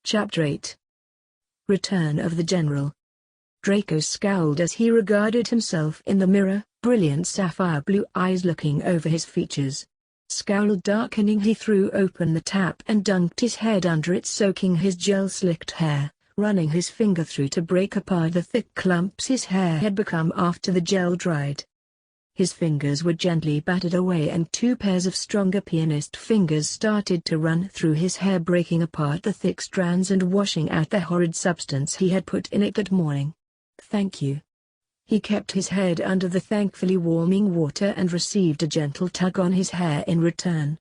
Chapter 8. Return of the General. Draco scowled as he regarded himself in the mirror, brilliant sapphire blue eyes looking over his features. Scowl darkening, he threw open the tap and dunked his head under it, soaking his gel-slicked hair, running his finger through to break apart the thick clumps his hair had become after the gel dried. His fingers were gently battered away and two pairs of stronger pianist fingers started to run through his hair, breaking apart the thick strands and washing out the horrid substance he had put in it that morning. "Thank you." He kept his head under the thankfully warming water and received a gentle tug on his hair in return.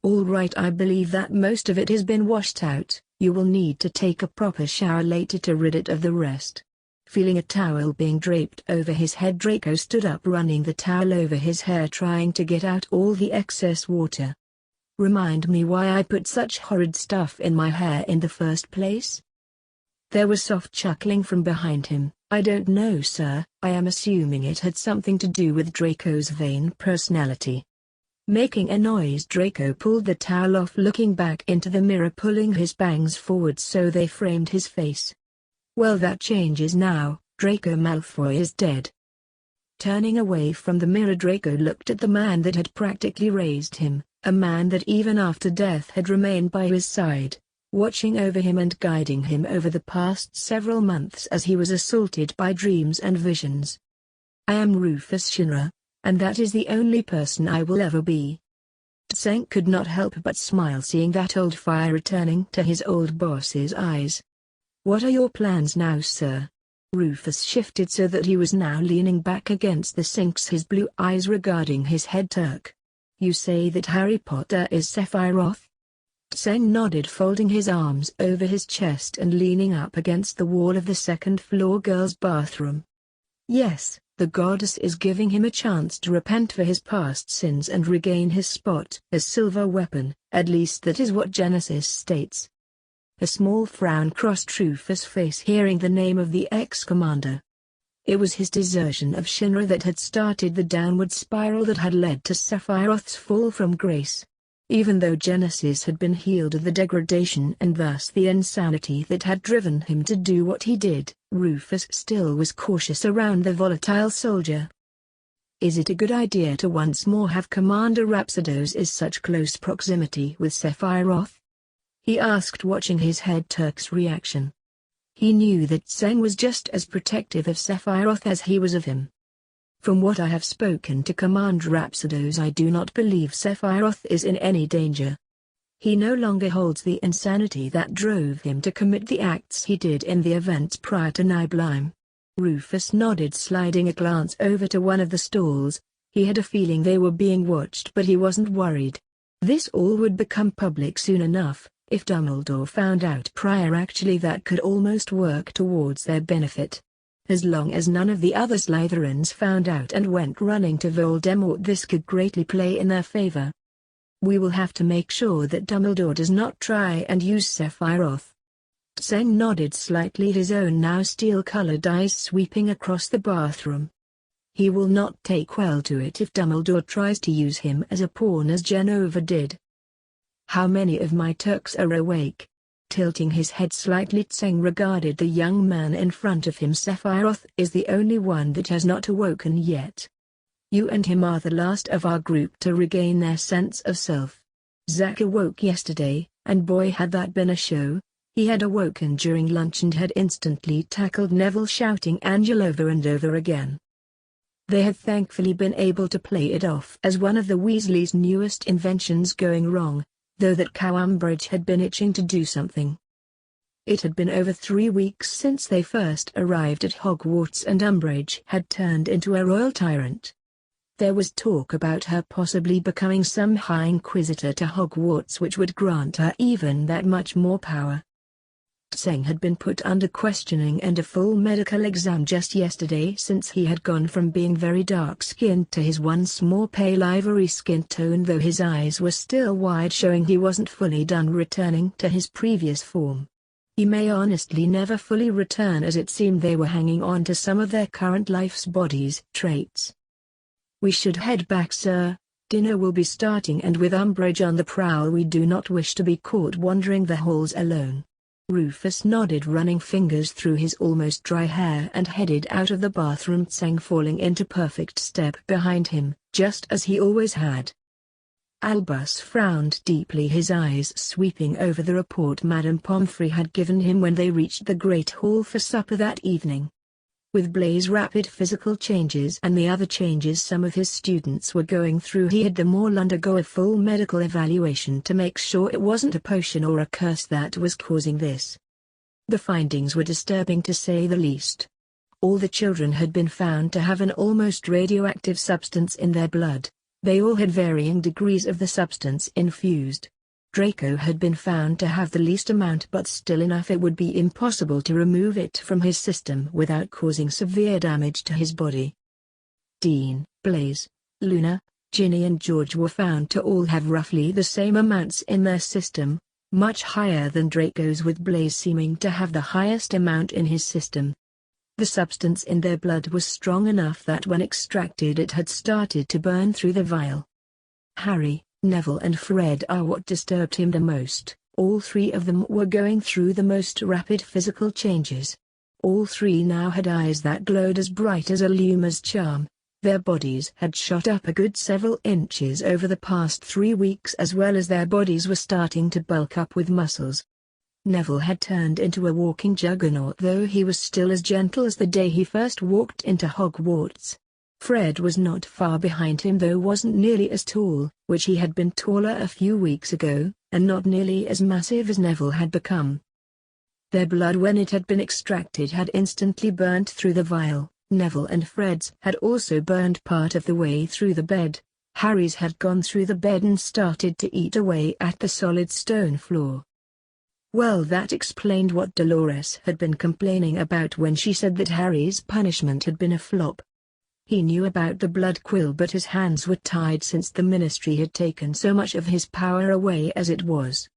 "All right, I believe that most of it has been washed out. You will need to take a proper shower later to rid it of the rest." Feeling a towel being draped over his head, Draco stood up, running the towel over his hair, trying to get out all the excess water. "Remind me why I put such horrid stuff in my hair in the first place?" There was soft chuckling from behind him. "I don't know, sir. I am assuming it had something to do with Draco's vain personality." Making a noise, Draco pulled the towel off, looking back into the mirror, pulling his bangs forward so they framed his face. "Well, that changes now. Draco Malfoy is dead." Turning away from the mirror, Draco looked at the man that had practically raised him, a man that even after death had remained by his side, watching over him and guiding him over the past several months as he was assaulted by dreams and visions. "I am Rufus Shinra, and that is the only person I will ever be." Tseng could not help but smile, seeing that old fire returning to his old boss's eyes. "What are your plans now, sir?" Rufus shifted so that he was now leaning back against the sinks, his blue eyes regarding his head Turk. "You say that Harry Potter is Sephiroth?" Tseng nodded, folding his arms over his chest and leaning up against the wall of the second-floor girls' bathroom. "Yes, the goddess is giving him a chance to repent for his past sins and regain his spot as silver weapon, at least that is what Genesis states." A small frown crossed Rufus' face hearing the name of the ex-commander. It was his desertion of Shinra that had started the downward spiral that had led to Sephiroth's fall from grace. Even though Genesis had been healed of the degradation and thus the insanity that had driven him to do what he did, Rufus still was cautious around the volatile soldier. "Is it a good idea to once more have Commander Rhapsodos in such close proximity with Sephiroth?" he asked, watching his head Turk's reaction. He knew that Tseng was just as protective of Sephiroth as he was of him. "From what I have spoken to Commander Rhapsodos, I do not believe Sephiroth is in any danger. He no longer holds the insanity that drove him to commit the acts he did in the events prior to Nibelheim." Rufus nodded, sliding a glance over to one of the stalls. He had a feeling they were being watched, but he wasn't worried. This all would become public soon enough. If Dumbledore found out prior, actually that could almost work towards their benefit. As long as none of the other Slytherins found out and went running to Voldemort, this could greatly play in their favor. "We will have to make sure that Dumbledore does not try and use Sephiroth." Tseng nodded slightly, his own now steel-colored eyes sweeping across the bathroom. "He will not take well to it if Dumbledore tries to use him as a pawn, as Genova did." "How many of my Turks are awake?" Tilting his head slightly, Tseng regarded the young man in front of him. "Sephiroth is the only one that has not awoken yet. You and him are the last of our group to regain their sense of self. Zack awoke yesterday, and boy had that been a show. He had awoken during lunch and had instantly tackled Neville, shouting Angel over and over again. They had thankfully been able to play it off as one of the Weasleys' newest inventions going wrong, though that cow Umbridge had been itching to do something. It had been over 3 weeks since they first arrived at Hogwarts, and Umbridge had turned into a royal tyrant. There was talk about her possibly becoming some High Inquisitor to Hogwarts, which would grant her even that much more power. Tseng had been put under questioning and a full medical exam just yesterday, since he had gone from being very dark-skinned to his once more pale ivory skin tone, though his eyes were still wide, showing he wasn't fully done returning to his previous form. He may honestly never fully return, as it seemed they were hanging on to some of their current life's body's traits. "We should head back, sir. Dinner will be starting, and with Umbridge on the prowl we do not wish to be caught wandering the halls alone." Rufus nodded, running fingers through his almost dry hair, and headed out of the bathroom, Tseng falling into perfect step behind him, just as he always had. Albus frowned deeply, his eyes sweeping over the report Madame Pomfrey had given him when they reached the Great Hall for supper that evening. With Blaise' rapid physical changes and the other changes some of his students were going through, he had them all undergo a full medical evaluation to make sure it wasn't a potion or a curse that was causing this. The findings were disturbing, to say the least. All the children had been found to have an almost radioactive substance in their blood. They all had varying degrees of the substance infused. Draco had been found to have the least amount, but still enough it would be impossible to remove it from his system without causing severe damage to his body. Dean, Blaise, Luna, Ginny and George were found to all have roughly the same amounts in their system, much higher than Draco's, with Blaise seeming to have the highest amount in his system. The substance in their blood was strong enough that when extracted it had started to burn through the vial. Harry, Neville and Fred are what disturbed him the most. All three of them were going through the most rapid physical changes. All three now had eyes that glowed as bright as a Luma's charm. Their bodies had shot up a good several inches over the past 3 weeks, as well as their bodies were starting to bulk up with muscles. Neville had turned into a walking juggernaut, though he was still as gentle as the day he first walked into Hogwarts. Fred was not far behind him, though wasn't nearly as tall, which he had been taller a few weeks ago, and not nearly as massive as Neville had become. Their blood, when it had been extracted, had instantly burnt through the vial. Neville and Fred's had also burned part of the way through the bed. Harry's had gone through the bed and started to eat away at the solid stone floor. Well, that explained what Dolores had been complaining about when she said that Harry's punishment had been a flop. He knew about the blood quill, but his hands were tied since the Ministry had taken so much of his power away as it was.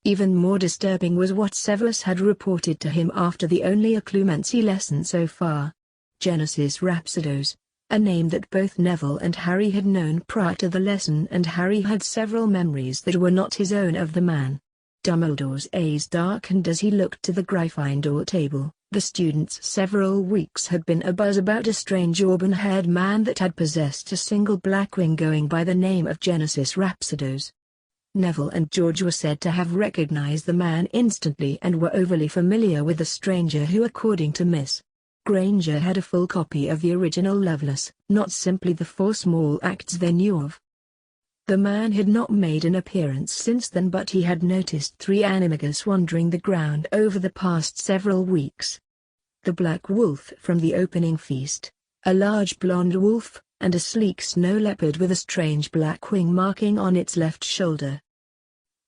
Even more disturbing was what Severus had reported to him after the only occlumency lesson so far. Genesis Rhapsodos, a name that both Neville and Harry had known prior to the lesson, and Harry had several memories that were not his own of the man. Dumbledore's eyes darkened as he looked to the Gryffindor table. The students several weeks had been abuzz about a strange auburn-haired man that had possessed a single Blackwing going by the name of Genesis Rhapsodos. Neville and George were said to have recognized the man instantly and were overly familiar with the stranger who, according to Miss Granger, had a full copy of the original Lovelace, not simply the 4 small acts they knew of. The man had not made an appearance since then, but he had noticed 3 animagus wandering the ground over the past several weeks. The black wolf from the opening feast, a large blonde wolf, and a sleek snow leopard with a strange black wing marking on its left shoulder.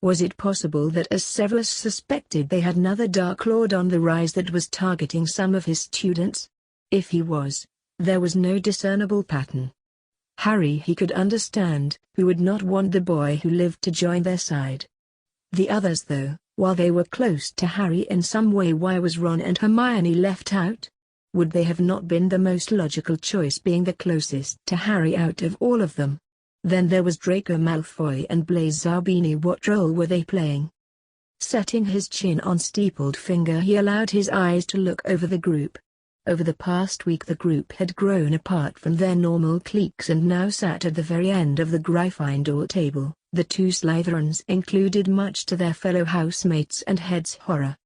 Was it possible that, as Severus suspected, they had another Dark Lord on the rise that was targeting some of his students? If he was, there was no discernible pattern. Harry he could understand, who would not want the boy who lived to join their side. The others, though, while they were close to Harry in some way, why was Ron and Hermione left out? Would they have not been the most logical choice, being the closest to Harry out of all of them? Then there was Draco Malfoy and Blaise Zabini. What role were they playing? Setting his chin on steepled finger, he allowed his eyes to look over the group. Over the past week the group had grown apart from their normal cliques and now sat at the very end of the Gryffindor table. The 2 Slytherins included, much to their fellow housemates and Head's horror.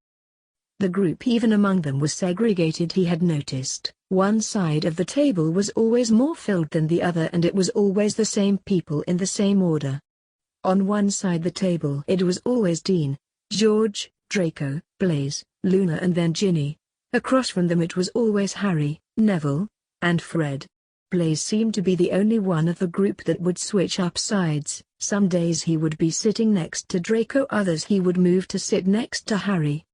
The group even among them was segregated. He had noticed, one side of the table was always more filled than the other, and it was always the same people in the same order. On one side the table it was always Dean, George, Draco, Blaise, Luna and then Ginny. Across from them it was always Harry, Neville, and Fred. Blaise seemed to be the only one of the group that would switch up sides. Some days he would be sitting next to Draco, others he would move to sit next to Harry.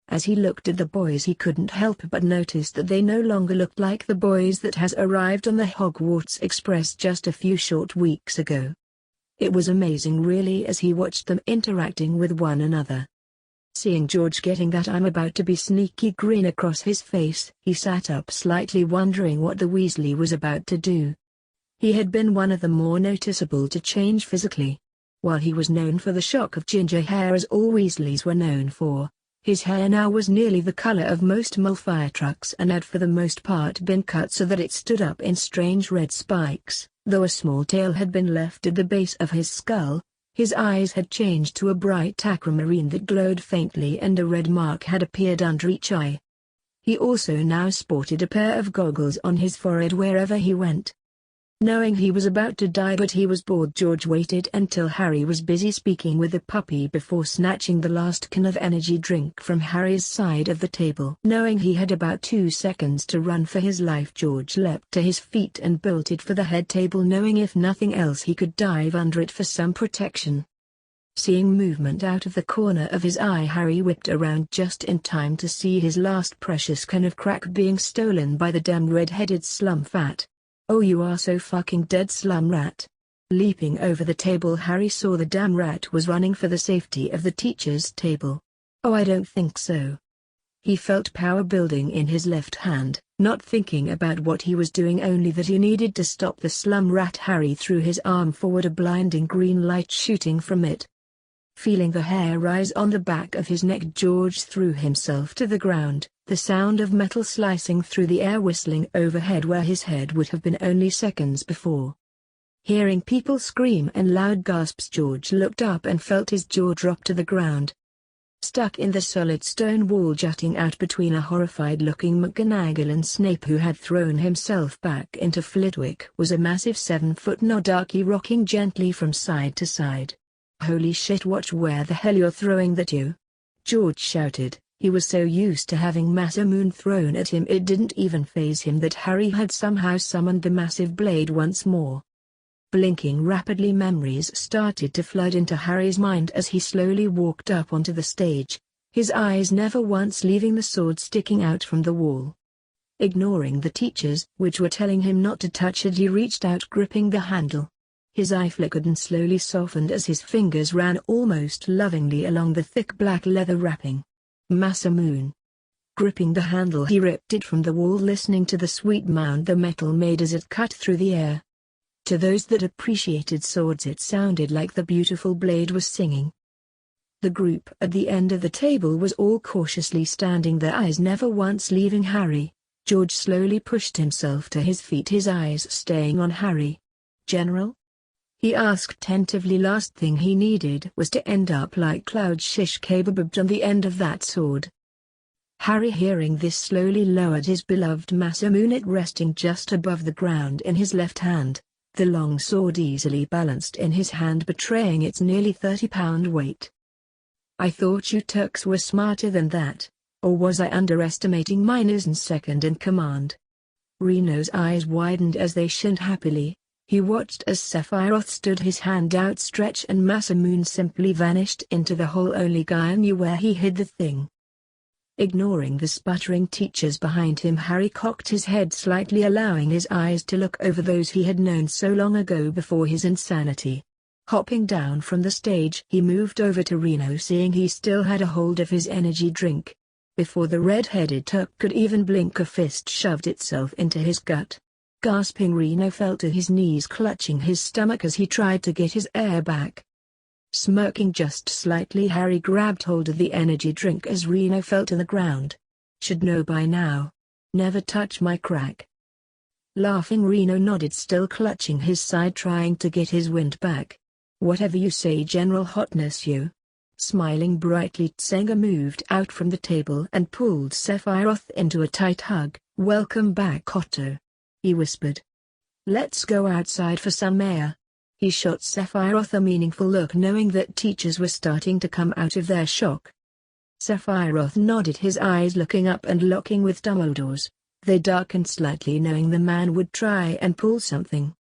As he looked at the boys he couldn't help but notice that they no longer looked like the boys that has arrived on the Hogwarts Express just a few short weeks ago. It was amazing really as he watched them interacting with one another. Seeing George getting that "I'm about to be sneaky" grin across his face, he sat up slightly wondering what the Weasley was about to do. He had been one of the more noticeable to change physically. While he was known for the shock of ginger hair as all Weasleys were known for, his hair now was nearly the color of most Malfoy trucks and had for the most part been cut so that it stood up in strange red spikes, though a small tail had been left at the base of his skull. His eyes had changed to a bright aquamarine that glowed faintly and a red mark had appeared under each eye. He also now sported a pair of goggles on his forehead wherever he went. Knowing he was about to die but he was bored, George waited until Harry was busy speaking with the puppy before snatching the last can of energy drink from Harry's side of the table. Knowing he had about 2 seconds to run for his life, George leapt to his feet and bolted for the head table, knowing if nothing else he could dive under it for some protection. Seeing movement out of the corner of his eye, Harry whipped around just in time to see his last precious can of crack being stolen by the damn red-headed slum fat. "Oh, you are so fucking dead, slum rat." Leaping over the table, Harry saw the damn rat was running for the safety of the teacher's table. "Oh, I don't think so." He felt power building in his left hand, not thinking about what he was doing, only that he needed to stop the slum rat. Harry threw his arm forward, a blinding green light shooting from it. Feeling the hair rise on the back of his neck, George threw himself to the ground, the sound of metal slicing through the air whistling overhead where his head would have been only seconds before. Hearing people scream and loud gasps, George looked up and felt his jaw drop to the ground. Stuck in the solid stone wall jutting out between a horrified-looking McGonagall and Snape, who had thrown himself back into Flitwick, was a massive 7-foot Nodaki rocking gently from side to side. "Holy shit, watch where the hell you're throwing that, you!" George shouted. He was so used to having Masamune thrown at him it didn't even faze him that Harry had somehow summoned the massive blade once more. Blinking rapidly, memories started to flood into Harry's mind as he slowly walked up onto the stage, his eyes never once leaving the sword sticking out from the wall. Ignoring the teachers, which were telling him not to touch it, he reached out, gripping the handle. His eye flickered and slowly softened as his fingers ran almost lovingly along the thick black leather wrapping. Masamune. Gripping the handle, he ripped it from the wall, listening to the sweet mound the metal made as it cut through the air. To those that appreciated swords, it sounded like the beautiful blade was singing. The group at the end of the table was all cautiously standing, their eyes never once leaving Harry. George slowly pushed himself to his feet, his eyes staying on Harry. "General?" he asked tentatively. Last thing he needed was to end up like Cloud shish kebabed on the end of that sword. Harry, hearing this, slowly lowered his beloved Masamune, it resting just above the ground in his left hand, the long sword easily balanced in his hand, betraying its nearly 30-pound weight. "I thought you Turks were smarter than that, or was I underestimating minors and second in command?" Reno's eyes widened as they shined happily. He watched as Sephiroth stood, his hand outstretched, and Masamune simply vanished into the hole. Only Gaia knew where he hid the thing. Ignoring the sputtering teachers behind him, Harry cocked his head slightly, allowing his eyes to look over those he had known so long ago before his insanity. Hopping down from the stage, he moved over to Reno, seeing he still had a hold of his energy drink. Before the red-headed Turk could even blink, a fist shoved itself into his gut. Gasping, Reno fell to his knees, clutching his stomach as he tried to get his air back. Smirking just slightly, Harry grabbed hold of the energy drink as Reno fell to the ground. "Should know by now. Never touch my crack." Laughing, Reno nodded, still clutching his side, trying to get his wind back. "Whatever you say, General Hotness, you." Smiling brightly, Tsenga moved out from the table and pulled Sephiroth into a tight hug. "Welcome back, Otto," he whispered. "Let's go outside for some air." He shot Sephiroth a meaningful look, knowing that teachers were starting to come out of their shock. Sephiroth nodded, his eyes looking up and locking with Dumbledore's. They darkened slightly, knowing the man would try and pull something.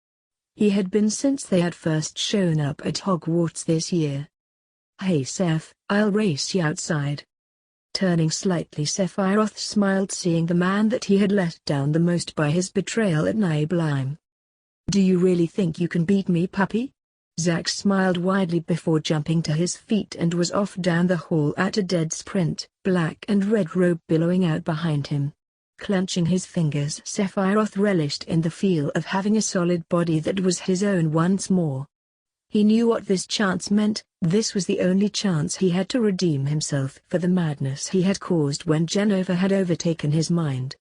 He had been since they had first shown up at Hogwarts this year. "Hey Seph, I'll race you outside." Turning slightly, Sephiroth smiled, seeing the man that he had let down the most by his betrayal at Nibelheim. "Do you really think you can beat me, puppy?" Zack smiled widely before jumping to his feet and was off down the hall at a dead sprint, black and red robe billowing out behind him. Clenching his fingers, Sephiroth relished in the feel of having a solid body that was his own once more. He knew what this chance meant. This was the only chance he had to redeem himself for the madness he had caused when Jenova had overtaken his mind.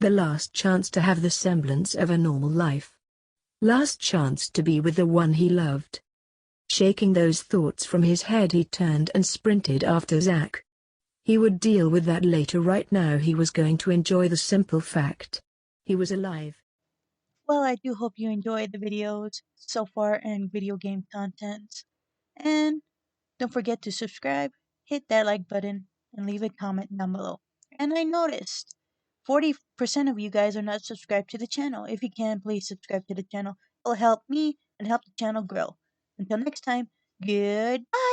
The last chance to have the semblance of a normal life. Last chance to be with the one he loved. Shaking those thoughts from his head, he turned and sprinted after Zack. He would deal with that later. Right now he was going to enjoy the simple fact. He was alive. Well, I do hope you enjoyed the videos so far and video game content. And don't forget to subscribe, hit that like button, and leave a comment down below. And I noticed 40% of you guys are not subscribed to the channel. If you can, please subscribe to the channel. It'll help me and help the channel grow. Until next time, goodbye!